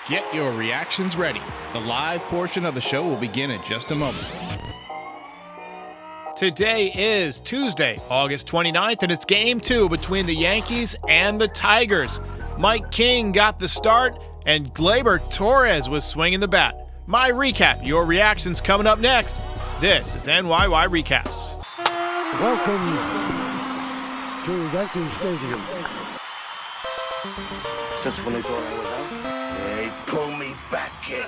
Get your reactions ready. The live portion of the show will begin in just a moment. Today is Tuesday, August 29th, and it's Game 2 between the Yankees and the Tigers. Mike King got the start, and Gleyber Torres was swinging the bat. My recap, your reactions coming up next. This is NYY Recaps. Welcome to Yankee Stadium. Just when they thought I was out, they pull me back in.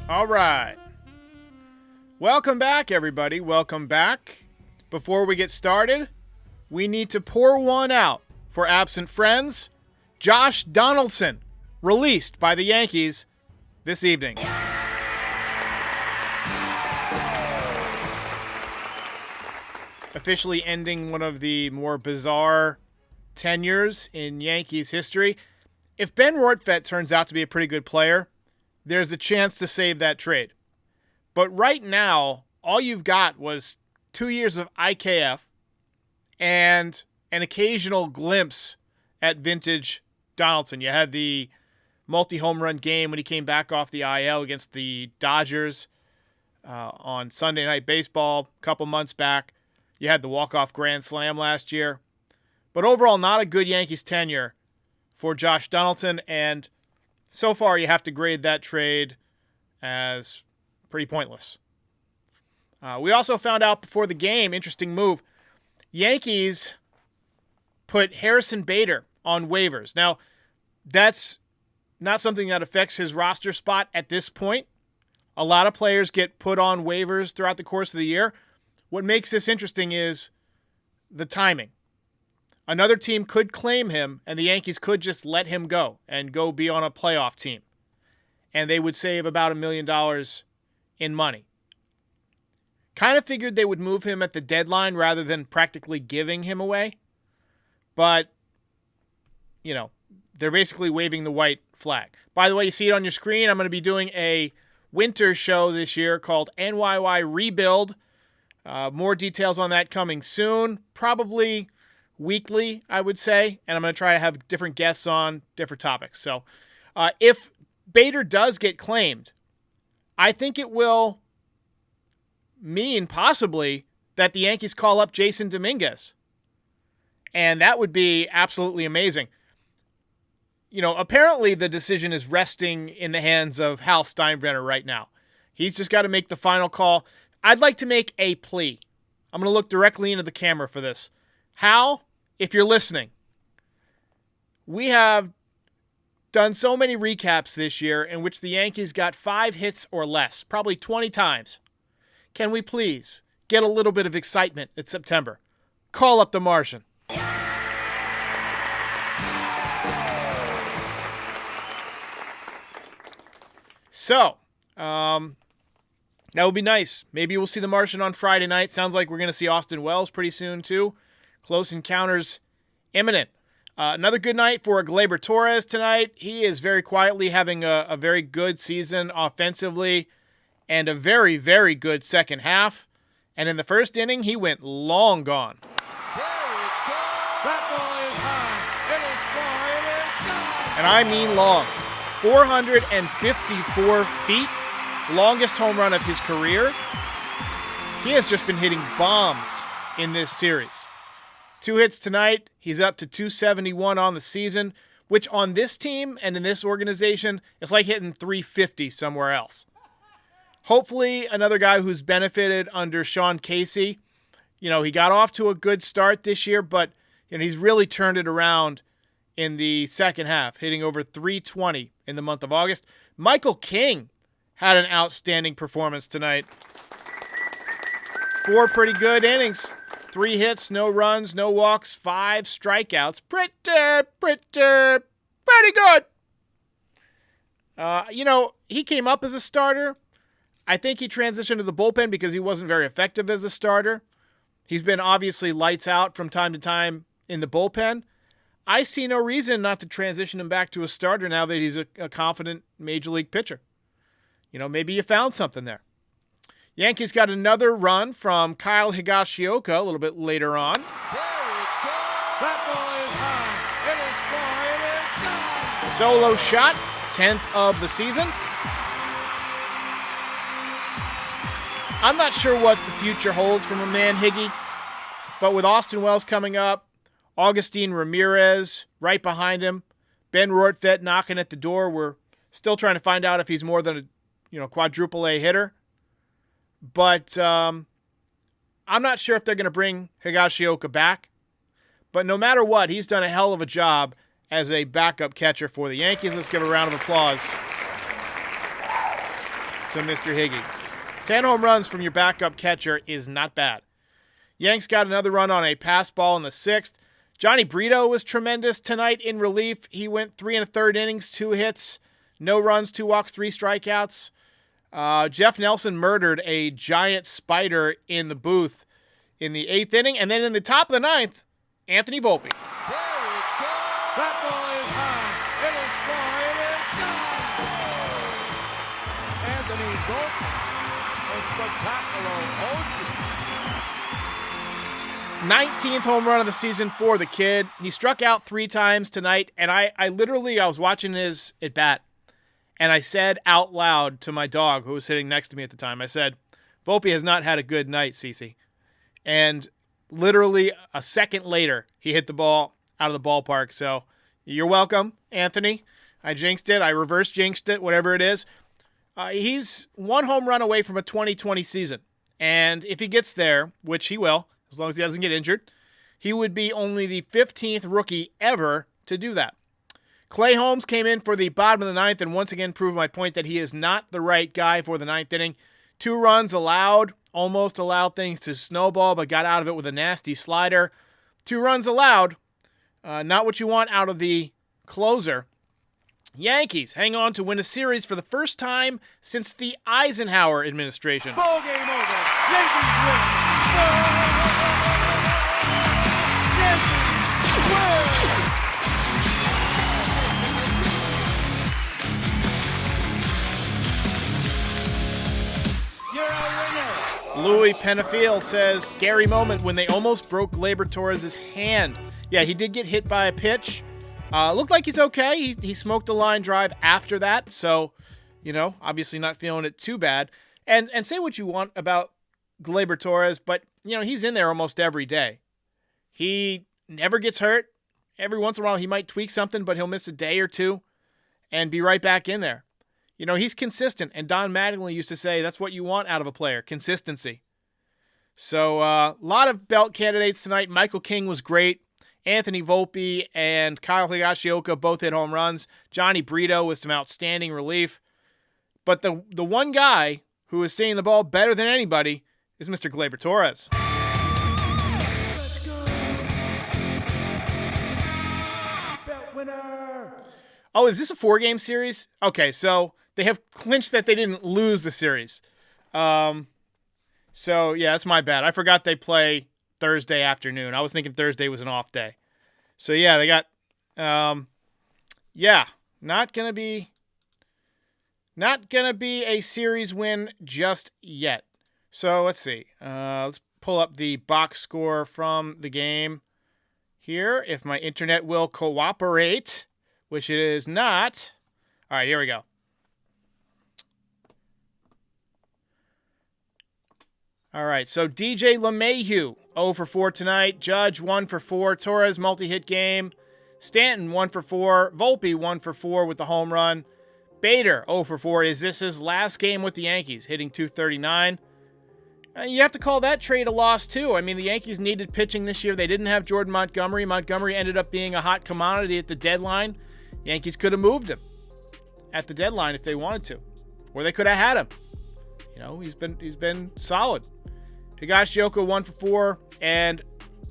All right. Welcome back, everybody. Welcome back. Before we get started, we need to pour one out for absent friends. Josh Donaldson, released by the Yankees this evening. Officially ending one of the more bizarre tenures in Yankees history. If Ben Rortvedt turns out to be a pretty good player, there's a chance to save that trade. But right now, all you've got was 2 years of IKF and an occasional glimpse at vintage Donaldson. You had the multi-home run game when he came back off the IL against the Dodgers on Sunday Night Baseball a couple months back. You had the walk-off grand slam last year. But overall, not a good Yankees tenure for Josh Donaldson, and so far you have to grade that trade as pretty pointless. We also found out before the game, interesting move, Yankees put Harrison Bader on waivers. Now, that's not something that affects his roster spot at this point. A lot of players get put on waivers throughout the course of the year. What makes this interesting is the timing. Another team could claim him, and the Yankees could just let him go and go be on a playoff team. And they would save about $1 million in money. Kind of figured they would move him at the deadline rather than practically giving him away. But, you know, they're basically waving the white flag. By the way, you see it on your screen. I'm going to be doing a winter show this year called NYY Rebuild. More details on that coming soon, probably weekly, I would say, and I'm going to try to have different guests on different topics. So if Bader does get claimed, I think it will mean possibly that the Yankees call up Jason Dominguez, and that would be absolutely amazing. You know, apparently the decision is resting in the hands of Hal Steinbrenner right now. He's just got to make the final call. I'd like to make a plea. I'm going to look directly into the camera for this. Hal, if you're listening, we have done so many recaps this year in which the Yankees got 5 hits or less, probably 20 times. Can we please get a little bit of excitement in September? Call up the Martian. So, that would be nice. Maybe we'll see the Martian on Friday night. Sounds like we're going to see Austin Wells pretty soon, too. Close encounters imminent. Another good night for Gleyber Torres tonight. He is very quietly having a very good season offensively and a very, very good second half. And in the first inning, he went long gone. That ball is high. It is far. It is gone. And I mean long. 454 feet. Longest home run of his career. He has just been hitting bombs in this series. 2 hits tonight. He's up to 271 on the season, which on this team and in this organization is like hitting 350 somewhere else. Hopefully another guy who's benefited under Sean Casey. You know, he got off to a good start this year, but you know, he's really turned it around in the second half, hitting over 320 in the month of August. Michael King had an outstanding performance tonight. 4 pretty good innings. 3 hits, no runs, no walks, 5 strikeouts. Pretty good. You know, he came up as a starter. I think he transitioned to the bullpen because he wasn't very effective as a starter. He's been obviously lights out from time to time in the bullpen. I see no reason not to transition him back to a starter now that he's a confident major league pitcher. You know, maybe you found something there. Yankees got another run from Kyle Higashioka a little bit later on. There it goes. That ball is high. It is far. It is gone. Solo shot, 10th of the season. I'm not sure what the future holds from a man, Higgy, but with Austin Wells coming up, Augustine Ramirez right behind him, Ben Rortvedt knocking at the door. We're still trying to find out if he's more than a quadruple A hitter. But I'm not sure if they're going to bring Higashioka back. But no matter what, he's done a hell of a job as a backup catcher for the Yankees. Let's give a round of applause to Mr. Higgy. 10 home runs from your backup catcher is not bad. Yanks got another run on a pass ball in the 6th. Johnny Brito was tremendous tonight in relief. He went 3 1/3 innings, 2 hits, no runs, 2 walks, 3 strikeouts. Jeff Nelson murdered a giant spider in the booth in the 8th inning. And then in the top of the 9th, Anthony Volpe. There it goes. That ball is high. It is far. It is gone. Anthony Volpe. A spectacular OG. 19th home run of the season for the kid. He struck out 3 times tonight, and I was watching his at bat, and I said out loud to my dog, who was sitting next to me at the time, I said, Volpe has not had a good night, Cece. And literally a second later, he hit the ball out of the ballpark. So you're welcome, Anthony. I jinxed it. I reverse jinxed it, whatever it is. He's 1 home run away from a 2020 season. And if he gets there, which he will, as long as he doesn't get injured, he would be only the 15th rookie ever to do that. Clay Holmes came in for the bottom of the 9th and once again proved my point that he is not the right guy for the 9th inning. 2 runs allowed, almost allowed things to snowball, but got out of it with a nasty slider. 2 runs allowed, not what you want out of the closer. Yankees hang on to win a series for the first time since the Eisenhower administration. Ball game over. Yankees win. Yankees win. You're a winner. Louis Penafiel says, scary moment when they almost broke Gleyber Torres' hand. Yeah, he did get hit by a pitch. Looked like he's okay. He smoked a line drive after that. So, obviously not feeling it too bad. And say what you want about Gleyber Torres, but, he's in there almost every day. He never gets hurt. Every once in a while he might tweak something, but he'll miss a day or two and be right back in there. He's consistent. And Don Mattingly used to say that's what you want out of a player, consistency. So a lot of belt candidates tonight. Michael King was great. Anthony Volpe and Kyle Higashioka both hit home runs. Johnny Brito with some outstanding relief. But the one guy who is seeing the ball better than anybody is Mr. Gleyber Torres. Let's go. Belt winner. Oh, is this a 4-game series? Okay, so they have clinched that they didn't lose the series. So, yeah, that's my bad. I forgot they play Thursday afternoon. I was thinking Thursday was an off day. So yeah, they got not gonna be a series win just yet. So let's see. Let's pull up the box score from the game here, if my internet will cooperate, which it is not. All right, here we go. All right, so DJ LeMahieu, 0 for 4 tonight. Judge, 1 for 4. Torres, multi-hit game. Stanton, 1 for 4. Volpe, 1 for 4 with the home run. Bader, 0 for 4. Is this his last game with the Yankees, hitting .239? You have to call that trade a loss, too. I mean, the Yankees needed pitching this year. They didn't have Jordan Montgomery. Montgomery ended up being a hot commodity at the deadline. Yankees could have moved him at the deadline if they wanted to. Or they could have had him. He's been solid. Higashioka 1 for 4 and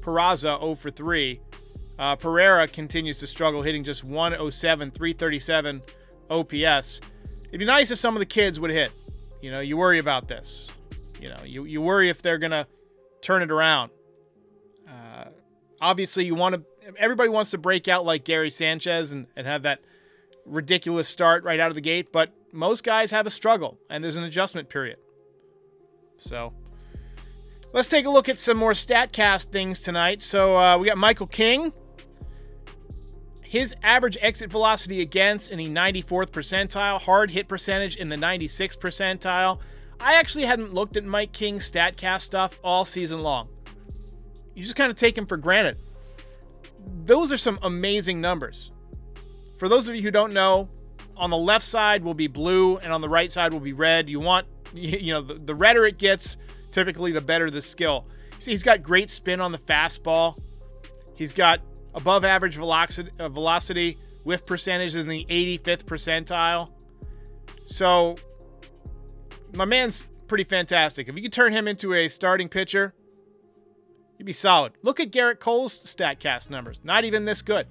Peraza 0 for 3. Pereira continues to struggle, hitting just 107, 337 OPS. It'd be nice if some of the kids would hit. You worry about this. You worry if they're gonna turn it around. Obviously, everybody wants to break out like Gary Sanchez and have that ridiculous start right out of the gate, but most guys have a struggle, and there's an adjustment period. So let's take a look at some more StatCast things tonight. So we got Michael King. His average exit velocity against in the 94th percentile, hard hit percentage in the 96th percentile. I actually hadn't looked at Mike King's StatCast stuff all season long. You just kind of take him for granted. Those are some amazing numbers. For those of you who don't know, on the left side will be blue and on the right side will be red. You want, the redder it gets, typically the better the skill. See, he's got great spin on the fastball. He's got above average velocity, whiff percentage in the 85th percentile. So my man's pretty fantastic. If you could turn him into a starting pitcher, he'd be solid. Look at Garrett Cole's StatCast numbers. Not even this good.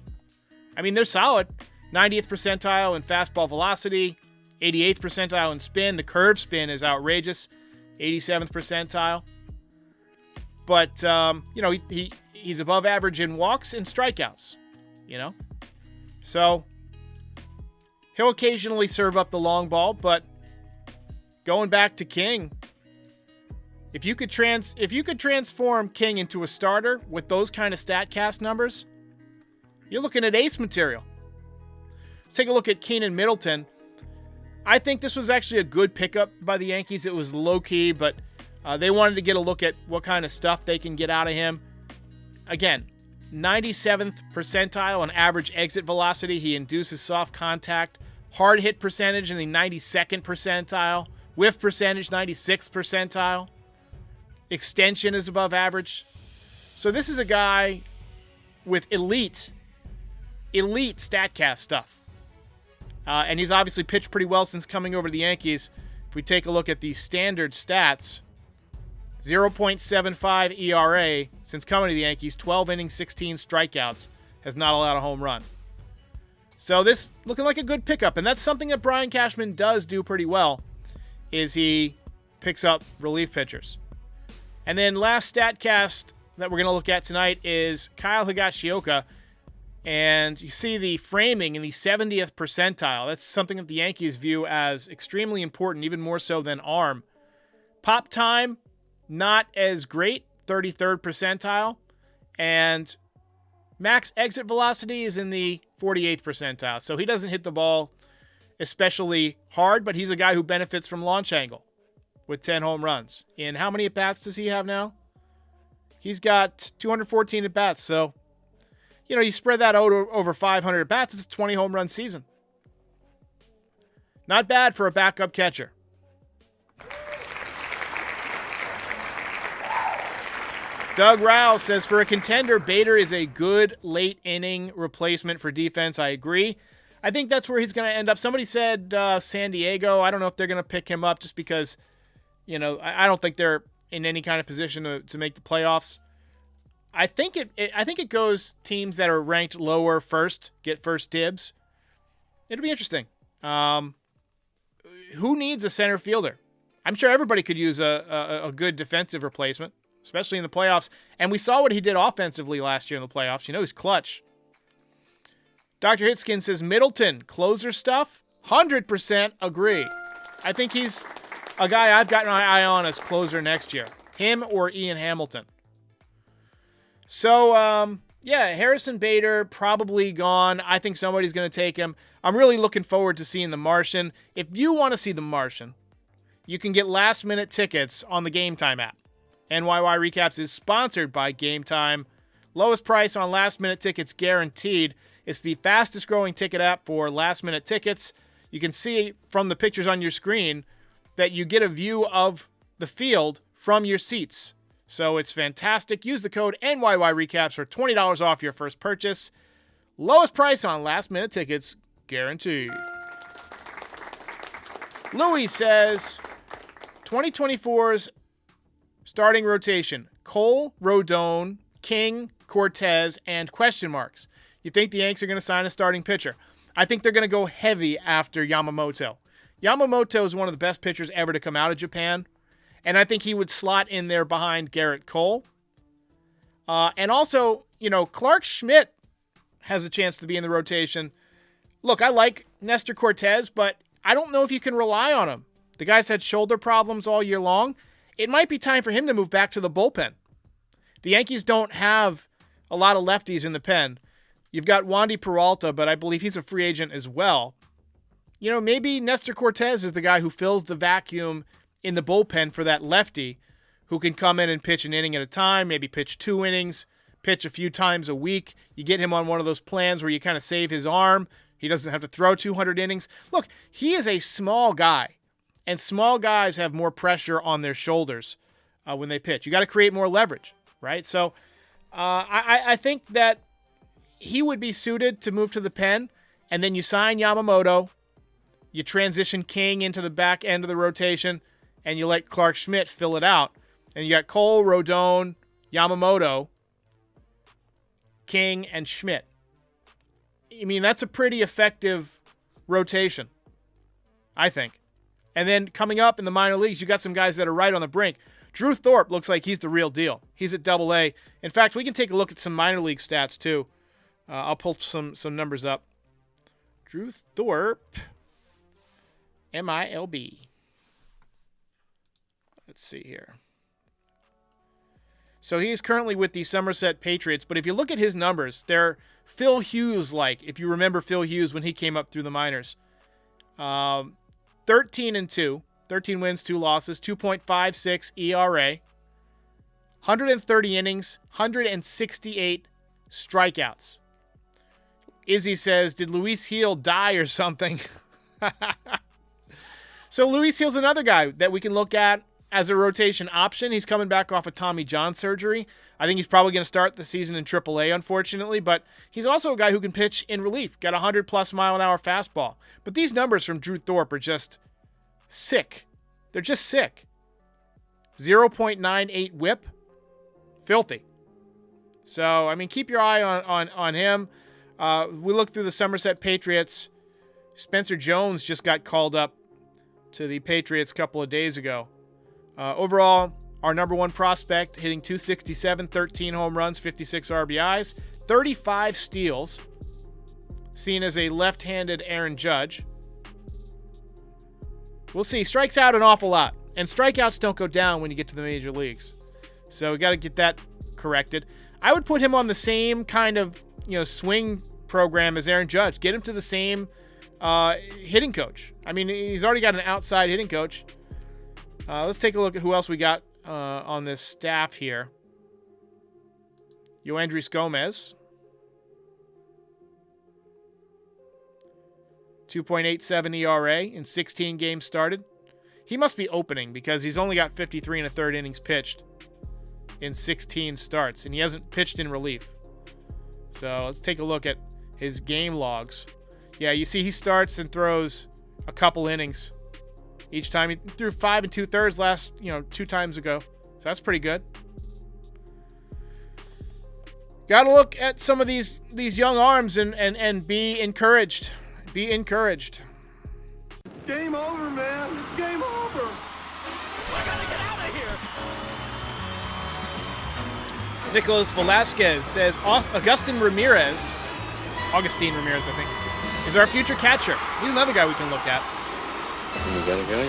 I mean, they're solid. 90th percentile in fastball velocity, 88th percentile in spin. The curve spin is outrageous, 87th percentile. But, he's above average in walks and strikeouts, So he'll occasionally serve up the long ball, but going back to King, if you could transform King into a starter with those kind of StatCast numbers, you're looking at ace material. Let's take a look at Keenan Middleton. I think this was actually a good pickup by the Yankees. It was low-key, but they wanted to get a look at what kind of stuff they can get out of him. Again, 97th percentile on average exit velocity. He induces soft contact. Hard hit percentage in the 92nd percentile. Whiff percentage, 96th percentile. Extension is above average. So this is a guy with elite StatCast stuff. And he's obviously pitched pretty well since coming over to the Yankees. If we take a look at the standard stats, 0.75 ERA since coming to the Yankees, 12 innings, 16 strikeouts, has not allowed a home run. So this looking like a good pickup, and that's something that Brian Cashman does do pretty well, is he picks up relief pitchers. And then last StatCast that we're going to look at tonight is Kyle Higashioka. And you see the framing in the 70th percentile. That's something that the Yankees view as extremely important, even more so than arm. Pop time, not as great, 33rd percentile. And max exit velocity is in the 48th percentile. So he doesn't hit the ball especially hard, but he's a guy who benefits from launch angle with 10 home runs. And how many at-bats does he have now? He's got 214 at-bats, so you spread that out over 500 at-bats, it's a 20 home run season. Not bad for a backup catcher. Doug Rouse says, for a contender, Bader is a good late inning replacement for defense. I agree. I think that's where he's going to end up. Somebody said San Diego. I don't know if they're going to pick him up just because, I don't think they're in any kind of position to make the playoffs. I think it goes teams that are ranked lower first, get first dibs. It'll be interesting. Who needs a center fielder? I'm sure everybody could use a good defensive replacement, especially in the playoffs. And we saw what he did offensively last year in the playoffs. He's clutch. Dr. Hitskin says, Middleton, closer stuff? 100% agree. I think he's a guy I've got my eye on as closer next year. Him or Ian Hamilton. So, Harrison Bader probably gone. I think somebody's going to take him. I'm really looking forward to seeing The Martian. If you want to see The Martian, you can get last-minute tickets on the Game Time app. NYY Recaps is sponsored by Game Time. Lowest price on last-minute tickets guaranteed. It's the fastest-growing ticket app for last-minute tickets. You can see from the pictures on your screen that you get a view of the field from your seats. So it's fantastic. Use the code NYY Recaps for $20 off your first purchase. Lowest price on last-minute tickets, guaranteed. Louis says, 2024's starting rotation, Cole, Rodon, King, Cortez, and question marks. You think the Yanks are going to sign a starting pitcher? I think they're going to go heavy after Yamamoto. Yamamoto is one of the best pitchers ever to come out of Japan. And I think he would slot in there behind Garrett Cole. And also, Clark Schmidt has a chance to be in the rotation. Look, I like Nestor Cortez, but I don't know if you can rely on him. The guy's had shoulder problems all year long. It might be time for him to move back to the bullpen. The Yankees don't have a lot of lefties in the pen. You've got Wandy Peralta, but I believe he's a free agent as well. You know, maybe Nestor Cortez is the guy who fills the vacuum in the bullpen for that lefty who can come in and pitch an inning at a time, maybe pitch 2 innings, pitch a few times a week. You get him on one of those plans where you kind of save his arm. He doesn't have to throw 200 innings. Look, he is a small guy, and small guys have more pressure on their shoulders when they pitch. You got to create more leverage, right? So I think that he would be suited to move to the pen, and then you sign Yamamoto, you transition King into the back end of the rotation, and you let Clark Schmidt fill it out. And you got Cole, Rodon, Yamamoto, King, and Schmidt. I mean, that's a pretty effective rotation, I think. And then coming up in the minor leagues, you got some guys that are right on the brink. Drew Thorpe looks like he's the real deal. He's at Double-A. In fact, we can take a look at some minor league stats, too. I'll pull some numbers up. Drew Thorpe, MILB. Let's see here. So he's currently with the Somerset Patriots, but if you look at his numbers, they're Phil Hughes-like, if you remember Phil Hughes when he came up through the minors. 13-2, 13 wins, 2 losses, 2.56 ERA, 130 innings, 168 strikeouts. Izzy says, did Luis Heel die or something? So Luis Heel's another guy that we can look at as a rotation option. He's coming back off of Tommy John surgery. I think he's probably going to start the season in AAA, unfortunately, but he's also a guy who can pitch in relief. Got a 100-plus mile-an-hour fastball. But these numbers from Drew Thorpe are just sick. They're just sick. 0.98 whip. Filthy. So, I mean, keep your eye on him. We look through the Somerset Patriots. Spencer Jones just got called up to the Patriots a couple of days ago. Overall, our number one prospect hitting .267, 13 home runs, 56 RBIs, 35 steals, seen as a left-handed Aaron Judge. We'll see. Strikes out an awful lot, and strikeouts don't go down when you get to the major leagues. So we got to get that corrected. I would put him on the same kind of swing program as Aaron Judge. Get him to the same hitting coach. I mean, he's already got an outside hitting coach. Let's take a look at who else we got on this staff here. Yoendrys Gomez. 2.87 ERA in 16 games started. He must be opening because he's only got 53 1/3 innings pitched in 16 starts, and he hasn't pitched in relief. So let's take a look at his game logs. Yeah, you see he starts and throws a couple innings each time. He threw 5 2/3 last, 2 times ago. So that's pretty good. Got to look at some of these young arms and be encouraged. Be encouraged. Game over, man. It's game over. I gotta get out of here. Nicholas Velasquez says Augustine Ramirez, I think, is our future catcher. He's another guy we can look at. You gotta go.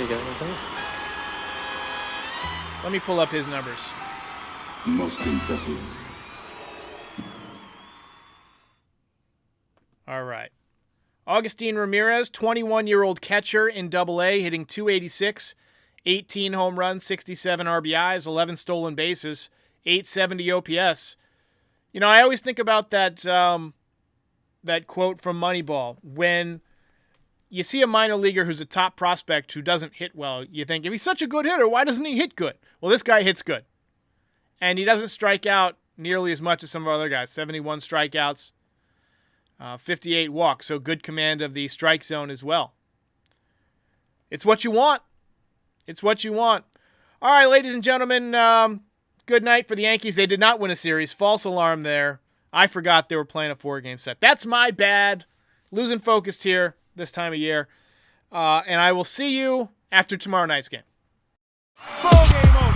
Let me pull up his numbers. Most impressive. All right. Augustine Ramirez, 21-year-old catcher in Double-A, hitting .286, 18 home runs, 67 RBIs, 11 stolen bases, 870 OPS. I always think about that quote from Moneyball. When you see a minor leaguer who's a top prospect who doesn't hit well, you think, if he's such a good hitter, why doesn't he hit good? Well, this guy hits good. And he doesn't strike out nearly as much as some of our other guys. 71 strikeouts. 58 walks, so good command of the strike zone as well. It's what you want. It's what you want. All right, ladies and gentlemen, good night for the Yankees. They did not win a series. False alarm there. I forgot they were playing a 4-game set. That's my bad. Losing focus here this time of year. And I will see you after tomorrow night's game. Ball game over.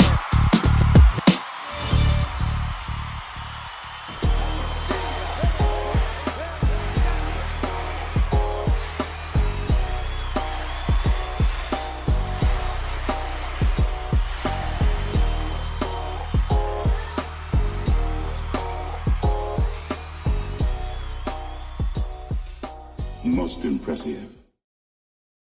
Most impressive.